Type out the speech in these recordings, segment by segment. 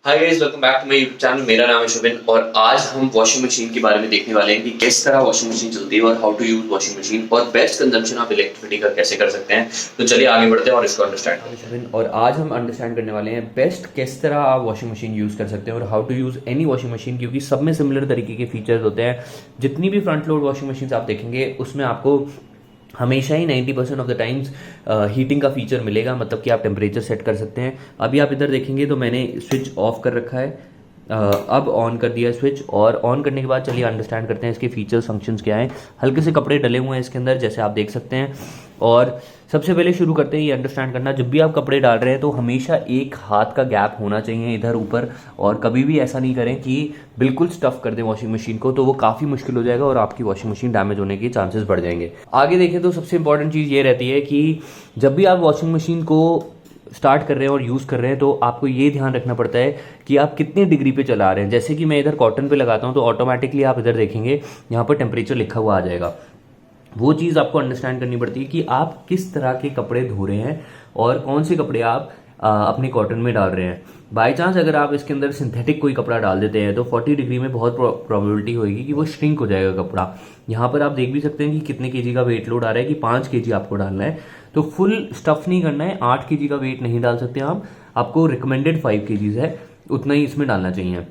Hi guys, welcome back to my YouTube channel. मेरा नाम है शुभिन और आज हम वॉशिंग मशीन के बारे में देखने वाले हैं कि किस तरह वॉशिंग मशीन चलती है और how to use washing machine और बेस्ट कंजम्पशन ऑफ इलेक्ट्रिसिटी का कैसे कर सकते हैं। तो चलिए आगे बढ़ते हैं और इसको अंडरस्टैंड करते हैं। शुभिन और आज हम अंडरस्टैंड करने वाले हैं बेस्ट किस तरह आप वॉशिंग मशीन यूज कर सकते हैं और how to use any washing machine, क्योंकि सब में सिमिलर तरीके के फीचर्स होते हैं। जितनी भी फ्रंट लोड वॉशिंग मशीन आप देखेंगे उसमें आपको हमेशा ही 90% ऑफ द टाइम्स हीटिंग का फीचर मिलेगा, मतलब कि आप टेम्परेचर सेट कर सकते हैं। अभी आप इधर देखेंगे तो मैंने स्विच ऑफ कर रखा है, अब ऑन कर दिया स्विच। और ऑन करने के बाद चलिए अंडरस्टैंड करते हैं इसके फीचर्स फंक्शंस क्या हैं। हल्के से कपड़े डले हुए हैं इसके अंदर, जैसे आप देख सकते हैं। और सबसे पहले शुरू करते हैं ये अंडरस्टैंड करना, जब भी आप कपड़े डाल रहे हैं तो हमेशा एक हाथ का गैप होना चाहिए इधर ऊपर। और कभी भी ऐसा नहीं करें कि बिल्कुल स्टफ कर दें वॉशिंग मशीन को, तो वो काफ़ी मुश्किल हो जाएगा और आपकी वॉशिंग मशीन डैमेज होने के चांसेस बढ़ जाएंगे। आगे देखें तो सबसे इंपॉर्टेंट चीज़ ये रहती है कि जब भी आप वॉशिंग मशीन को स्टार्ट कर रहे हैं और यूज़ कर रहे हैं तो आपको ये ध्यान रखना पड़ता है कि आप कितने डिग्री पे चला रहे हैं। जैसे कि मैं इधर कॉटन पे लगाता हूँ तो ऑटोमेटिकली आप इधर देखेंगे यहाँ पर टेम्परेचर लिखा हुआ आ जाएगा। वो चीज़ आपको अंडरस्टैंड करनी पड़ती है कि आप किस तरह के कपड़े धो रहे हैं और कौन से कपड़े आप अपने कॉटन में डाल रहे हैं। बाई चांस अगर आप इसके अंदर सिंथेटिक कोई कपड़ा डाल देते हैं तो 40 डिग्री में बहुत प्रोबेबिलिटी होगी कि वो श्रिंक हो जाएगा कपड़ा। यहाँ पर आप देख भी सकते हैं कि कितने केजी का वेट लोड आ रहा है कि 5 केजी आपको डालना है। तो फुल स्टफ नहीं करना है, 8 केजी का वेट नहीं डाल सकते आप, आपको रिकमेंडेड 5 केजीज है, उतना ही इसमें डालना चाहिए।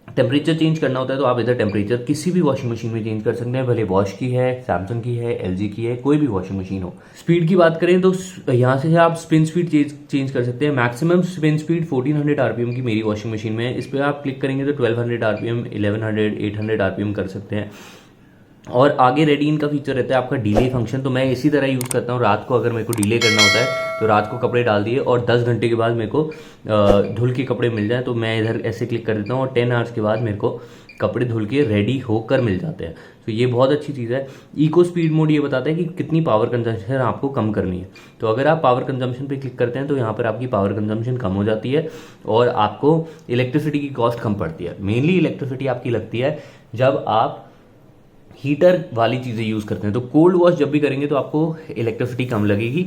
टेम्परेचर चेंज करना होता है तो आप इधर टेम्परेचर किसी भी वॉशिंग मशीन में चेंज कर सकते हैं, भले बॉश की है, सैमसंग की है, एलजी की है, कोई भी वॉशिंग मशीन हो। स्पीड की बात करें तो यहाँ से आप स्पिन स्पीड चेंज कर सकते हैं। मैक्सिमम स्पिन स्पीड 1400 आरपीएम की मेरी वॉशिंग मशीन में है। इस पर आप क्लिक करेंगे तो 1200 आरपीएम, 1100, 800 आरपीएम कर सकते हैं। और आगे रेडी इन का फीचर रहता है आपका डिले फंक्शन, तो मैं इसी तरह यूज़ करता हूँ। रात को अगर मेरे को डिले करना होता है तो रात को कपड़े डाल दिए और 10 घंटे के बाद मेरे को धुल के कपड़े मिल जाए तो मैं इधर ऐसे क्लिक कर देता हूँ और 10 आवर्स के बाद मेरे को कपड़े धुल के रेडी होकर मिल जाते हैं। तो ये बहुत अच्छी चीज़ है। इको स्पीड मोड ये बताता है कि कितनी पावर कंजम्पशन आपको कम करनी है। तो अगर आप पावर कंजम्पशन पे क्लिक करते हैं तो यहाँ पर आपकी पावर कंजम्पशन कम हो जाती है और आपको इलेक्ट्रिसिटी की कॉस्ट कम पड़ती है। मेनली इलेक्ट्रिसिटी आपकी लगती है जब आप हीटर वाली चीज़ें यूज़ करते हैं। तो कोल्ड वॉश जब भी करेंगे तो आपको इलेक्ट्रिसिटी कम लगेगी।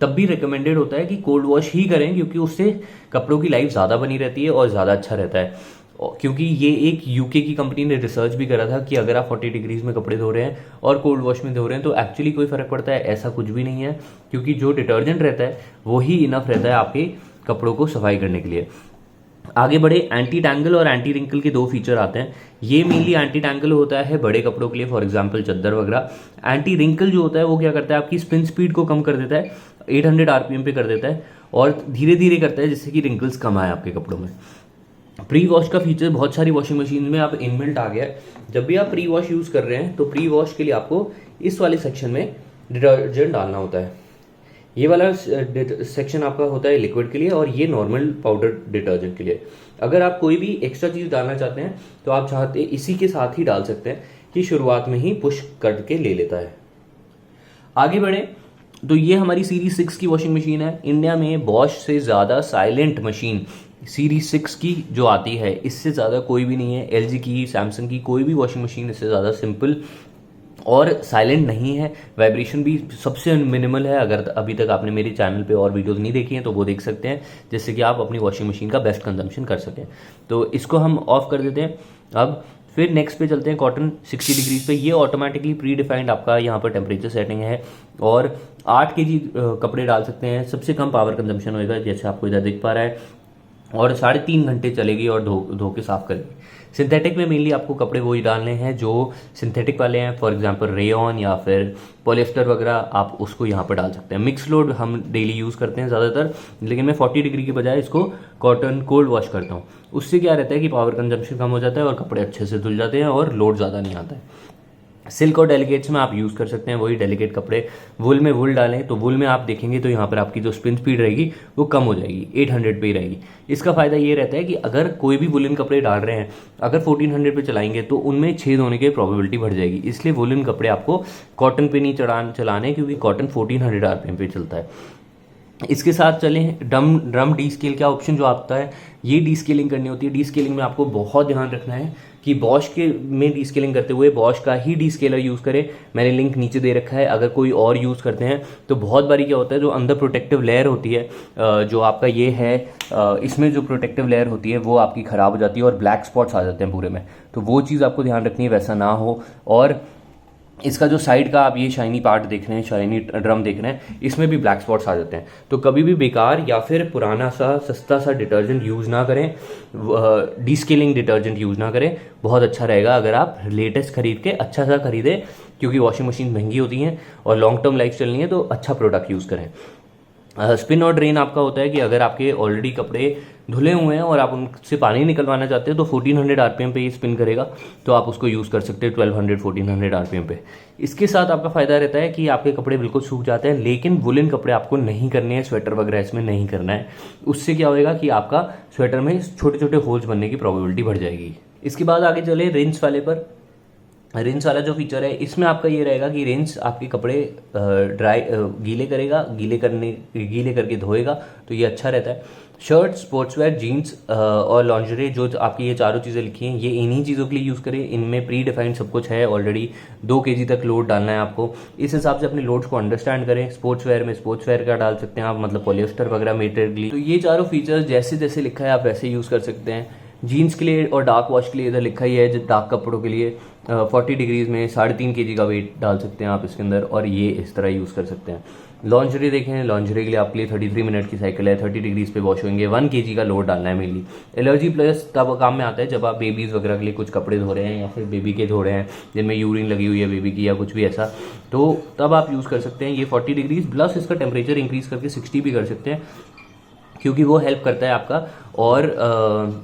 तब भी रिकमेंडेड होता है कि कोल्ड वॉश ही करें, क्योंकि उससे कपड़ों की लाइफ ज़्यादा बनी रहती है और ज़्यादा अच्छा रहता है। क्योंकि ये एक यूके की कंपनी ने रिसर्च भी करा था कि अगर आप 40 डिग्रीज में कपड़े धो रहे हैं और कोल्ड वॉश में धो रहे हैं तो एक्चुअली कोई फ़र्क पड़ता है, ऐसा कुछ भी नहीं है। क्योंकि जो डिटर्जेंट रहता है वो ही इनफ रहता है आपके कपड़ों को सफाई करने के लिए। आगे बढ़े, एंटी टैंगल और एंटी रिंकल के 2 फीचर आते हैं। ये मेनली एंटी टैंगल होता है बड़े कपड़ों के लिए, फॉर एग्जांपल चादर वगैरह। एंटी रिंकल जो होता है वो क्या करता है, आपकी स्पिन स्पीड को कम कर देता है, 800 आरपीएम पे कर देता है और धीरे धीरे करता है जिससे कि रिंकल्स कम आए आपके कपड़ों में। प्री वॉश का फीचर बहुत सारी वॉशिंग मशीन में आप इनबिल्ट आ गया है। जब भी आप प्री वॉश यूज़ कर रहे हैं तो प्री वॉश के लिए आपको इस वाले सेक्शन में डिटर्जेंट डालना होता है। ये वाला सेक्शन आपका होता है लिक्विड के लिए और ये नॉर्मल पाउडर डिटर्जेंट के लिए। अगर आप कोई भी एक्स्ट्रा चीज़ डालना चाहते हैं तो आप चाहते इसी के साथ ही डाल सकते हैं कि शुरुआत में ही पुश करके ले लेता है। आगे बढ़े तो ये हमारी सीरीज 6 की वॉशिंग मशीन है। इंडिया में बॉश से ज़्यादा साइलेंट मशीन सीरीज 6 की जो आती है इससे ज़्यादा कोई भी नहीं है। एलजी की, सैमसंग की कोई भी वॉशिंग मशीन इससे ज़्यादा सिंपल और साइलेंट नहीं है। वाइब्रेशन भी सबसे मिनिमल है। अगर अभी तक आपने मेरे चैनल पे और वीडियोस नहीं देखी हैं तो वो देख सकते हैं, जिससे कि आप अपनी वॉशिंग मशीन का बेस्ट कंजम्पशन कर सकें। तो इसको हम ऑफ कर देते हैं। अब फिर नेक्स्ट पे चलते हैं, कॉटन 60 डिग्रीज पे। ये ऑटोमेटिकली प्री डिफाइंड आपका यहाँ पर टेम्परेचर सेटिंग है और 8 केजी कपड़े डाल सकते हैं। सबसे कम पावर कंजम्पशन होगा जैसे आपको इधर दिख पा रहा है और 3.5 घंटे चलेगी और धो के साफ करेगी। सिंथेटिक में मेनली आपको कपड़े वही डालने हैं जो सिंथेटिक वाले हैं, फॉर एग्जांपल रेयॉन या फिर पॉलिएस्टर वगैरह, आप उसको यहाँ पर डाल सकते हैं। मिक्स लोड हम डेली यूज़ करते हैं ज़्यादातर, लेकिन मैं 40 डिग्री के बजाय इसको कॉटन कोल्ड वॉश करता हूँ। उससे क्या रहता है कि पावर कंजम्पशन कम हो जाता है और कपड़े अच्छे से धुल जाते हैं और लोड ज़्यादा नहीं आता है। सिल्क और डेलिकेट्स में आप यूज़ कर सकते हैं वही डेलिकेट कपड़े। वुल में वुल डालें तो वुल में आप देखेंगे तो यहाँ पर आपकी जो स्पिन स्पीड रहेगी वो कम हो जाएगी, 800 पे ही रहेगी। इसका फ़ायदा ये रहता है कि अगर कोई भी वुलन कपड़े डाल रहे हैं, अगर 1400 पे चलाएंगे तो उनमें छेद होने की प्रोबेबिलिटी बढ़ जाएगी। इसलिए वुलन कपड़े आपको कॉटन पे नहीं चलाने, क्योंकि कॉटन 1400 आरपीएम पे चलता है। इसके साथ चलें ड्रम डी स्केल का ऑप्शन जो आता है, ये डी स्केलिंग करनी होती है। डी स्केलिंग में आपको बहुत ध्यान रखना है कि बॉश के में डी स्केलिंग करते हुए बॉश का ही डी स्केलर यूज़ करें। मैंने लिंक नीचे दे रखा है, अगर कोई और यूज़ करते हैं तो बहुत बारी क्या होता है, जो अंदर प्रोटेक्टिव लेयर होती है जो आपका ये है, इसमें जो प्रोटेक्टिव लेयर होती है वो आपकी ख़राब हो जाती है और ब्लैक स्पॉट्स आ जाते हैं पूरे में। तो वो चीज़ आपको ध्यान रखनी है वैसा ना हो। और इसका जो साइड का आप ये शाइनी पार्ट देख रहे हैं, शाइनी ड्रम देख रहे हैं, इसमें भी ब्लैक स्पॉट्स आ जाते हैं। तो कभी भी बेकार या फिर पुराना सा सस्ता सा डिटर्जेंट यूज़ ना करें, डीस्केलिंग डिटर्जेंट यूज़ ना करें। बहुत अच्छा रहेगा अगर आप लेटेस्ट खरीद के अच्छा सा खरीदें, क्योंकि वॉशिंग मशीन महंगी होती हैं और लॉन्ग टर्म लाइफ चलनी है तो अच्छा प्रोडक्ट यूज़ करें। स्पिन और ड्रेन आपका होता है कि अगर आपके ऑलरेडी कपड़े धुले हुए हैं और आप उनसे पानी निकलवाना चाहते हैं तो 1400 आरपीएम पे ये स्पिन करेगा, तो आप उसको यूज़ कर सकते हैं 1200-1400 आरपीएम पे। इसके साथ आपका फ़ायदा रहता है कि आपके कपड़े बिल्कुल सूख जाते हैं, लेकिन वुलन कपड़े आपको नहीं करने हैं, स्वेटर वगैरह इसमें नहीं करना है। उससे क्या होएगा कि आपका स्वेटर में छोटे छोटे होल्स बनने की प्रोबेबिलिटी बढ़ जाएगी। इसके बाद आगे चले रिंस वाले पर। रिंस वाला जो फीचर है इसमें आपका ये रहेगा कि रिंस आपके कपड़े गीले करेगा, गीले करके धोएगा, तो ये अच्छा रहता है। शर्ट, स्पोर्ट्सवेयर, जीन्स और लॉन्जरी, जो आपकी ये चारों चीज़ें लिखी हैं, ये इन्हीं चीज़ों के लिए यूज़ करें। इनमें प्री डिफाइंड सब कुछ है ऑलरेडी। 2 kg तक लोड डालना है आपको, इस हिसाब से अपने लोड्स को अंडरस्टैंड करें। स्पोर्ट्सवेयर में स्पोर्ट्सवेयर का डाल सकते हैं आप, मतलब पॉलिएस्टर वगैरह मटेरियल। तो ये चारों फीचर्स जैसे जैसे लिखा है आप वैसे यूज़ कर सकते हैं। जीन्स के लिए और डार्क वॉश के लिए इधर लिखा ही है, जो डार्क कपड़ों के लिए 40 डिग्रीज में 3.5 kg का वेट डाल सकते हैं आप इसके अंदर, और ये इस तरह यूज़ कर सकते हैं। लॉन्जरी देखें, लॉन्जरी के लिए आपके लिए 33 मिनट की साइकिल है, 30 डिग्रीज पे वॉश होंगे, 1 kg का लोड डालना है मेनली। एलर्जी प्लस तब काम में आता है जब आप बेबीज़ वगैरह के लिए कुछ कपड़े धो रहे हैं या फिर बेबी के धो रहे हैं जिनमें यूरिन लगी हुई है बेबी की या कुछ भी ऐसा, तो तब आप यूज़ कर सकते हैं ये 40 डिग्रीज प्लस इसका टेम्परेचर इंक्रीज़ करके 60 भी कर सकते हैं, क्योंकि वो हेल्प करता है आपका और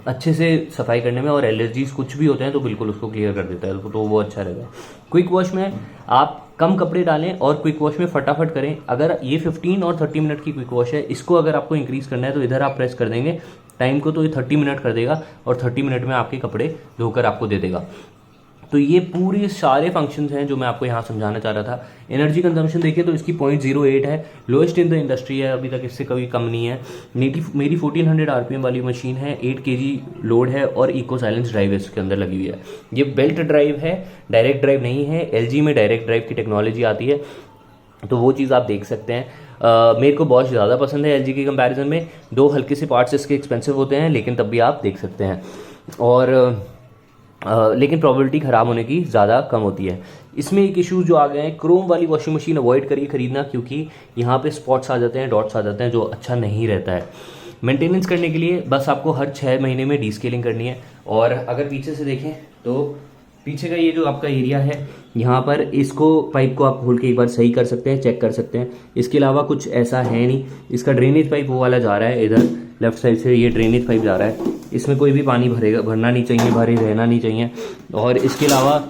अच्छे से सफाई करने में, और एलर्जीज कुछ भी होते हैं तो बिल्कुल उसको क्लियर कर देता है, तो वो अच्छा रहेगा। क्विक वॉश में आप कम कपड़े डालें और क्विक वॉश में फटाफट करें। अगर ये 15 और 30 मिनट की क्विक वॉश है, इसको अगर आपको इंक्रीज़ करना है तो इधर आप प्रेस कर देंगे टाइम को, तो ये 30 मिनट कर देगा और 30 मिनट में आपके कपड़े धोकर आपको दे देगा। तो ये पूरे सारे फंक्शंस हैं जो मैं आपको यहाँ समझाना चाह रहा था। एनर्जी कंजम्पशन देखिए तो इसकी 0.08 है, लोएस्ट इन द इंडस्ट्री है, अभी तक इससे कभी कम नहीं है। मेरी 1400 आरपीएम वाली मशीन है, 8 kg लोड है और इको साइलेंस ड्राइव इसके अंदर लगी हुई है। ये बेल्ट ड्राइव है, डायरेक्ट ड्राइव नहीं है। एलजी में डायरेक्ट ड्राइव की टेक्नोलॉजी आती है, तो वो चीज़ आप देख सकते हैं। मेरे को बहुत ज़्यादा पसंद है एलजी के कंपैरिजन में। 2 हल्के से पार्ट्स इसके एक्सपेंसिव होते हैं, लेकिन तब भी आप देख सकते हैं, और लेकिन प्रोबेबिलिटी ख़राब होने की ज़्यादा कम होती है। इसमें एक इशू जो आ गए हैं, क्रोम वाली वॉशिंग मशीन अवॉइड करिए खरीदना, क्योंकि यहाँ पे स्पॉट्स आ जाते हैं, डॉट्स आ जाते हैं, जो अच्छा नहीं रहता है। मेंटेनेंस करने के लिए बस आपको हर 6 महीने में डीस्केलिंग करनी है। और अगर पीछे से देखें तो पीछे का ये जो आपका एरिया है, यहाँ पर इसको पाइप को आप खोल के एक बार सही कर सकते हैं, चेक कर सकते हैं। इसके अलावा कुछ ऐसा है नहीं। इसका ड्रेनेज पाइप वो वाला जा रहा है, इधर लेफ्ट साइड से ये ड्रेनेज पाइप जा रहा है, इसमें कोई भी पानी भरना नहीं चाहिए, भरे रहना नहीं चाहिए। और इसके अलावा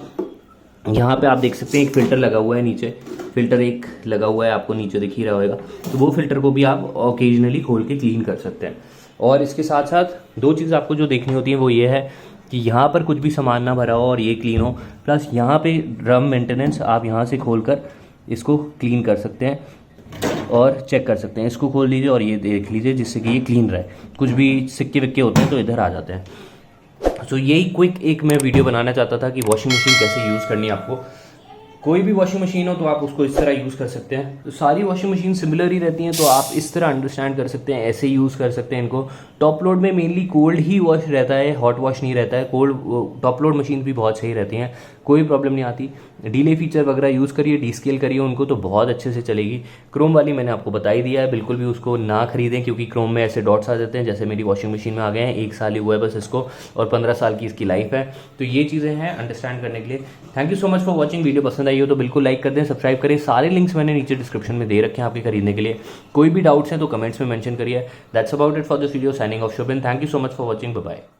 यहाँ पे आप देख सकते हैं एक फ़िल्टर लगा हुआ है नीचे, फ़िल्टर एक लगा हुआ है, आपको नीचे दिख ही रहा होगा, तो वो फ़िल्टर को भी आप ओकेजनली खोल के क्लीन कर सकते हैं। और इसके साथ साथ 2 चीज़ आपको जो देखनी होती है वो ये है कि यहाँ पर कुछ भी सामान ना भरा हो और ये क्लीन हो, प्लस यहाँ पे ड्रम मेंटेनेंस आप यहाँ से खोलकर इसको क्लीन कर सकते हैं और चेक कर सकते हैं। इसको खोल लीजिए और ये देख लीजिए, जिससे कि ये क्लीन रहे। कुछ भी सिक्के विक्के होते हैं तो इधर आ जाते हैं। तो यही क्विक एक मैं वीडियो बनाना चाहता था कि वॉशिंग मशीन कैसे यूज़ करनी है आपको। कोई भी वॉशिंग मशीन हो तो आप उसको इस तरह यूज़ कर सकते हैं। तो सारी वॉशिंग मशीन सिमिलर ही रहती हैं, तो आप इस तरह अंडरस्टैंड कर सकते हैं, ऐसे यूज़ कर सकते हैं इनको। टॉप लोड में मेनली कोल्ड ही वॉश रहता है, हॉट वॉश नहीं रहता है। कोल्ड टॉप लोड मशीन भी बहुत सही रहती हैं, कोई प्रॉब्लम नहीं आती। डिले फीचर वगैरह यूज़ करिए, डीस्केल करिए उनको, तो बहुत अच्छे से चलेगी। क्रोम वाली मैंने आपको बता ही दिया है, बिल्कुल भी उसको ना खरीदें, क्योंकि क्रोम में ऐसे डॉट्स आ जाते हैं जैसे मेरी वॉशिंग मशीन में आ गए हैं। 1 साल ही हुआ है बस इसको, और 15 साल की इसकी लाइफ है। तो ये चीज़ें हैं अंडरस्टैंड करने के लिए। Thank you so much for watching. Video पसंद आई हो तो बिल्कुल लाइक कर दें, सब्सक्राइब करें। सारे लिंक्स मैंने नीचे डिस्क्रिप्शन में दे रखे हैं आपके खरीदने के लिए। कोई भी डाउट्स हैं तो कमेंट्स में मेंशन करिए। That's about it for this video. Signing off Shubhin. Thank you so much for watching. Bye bye.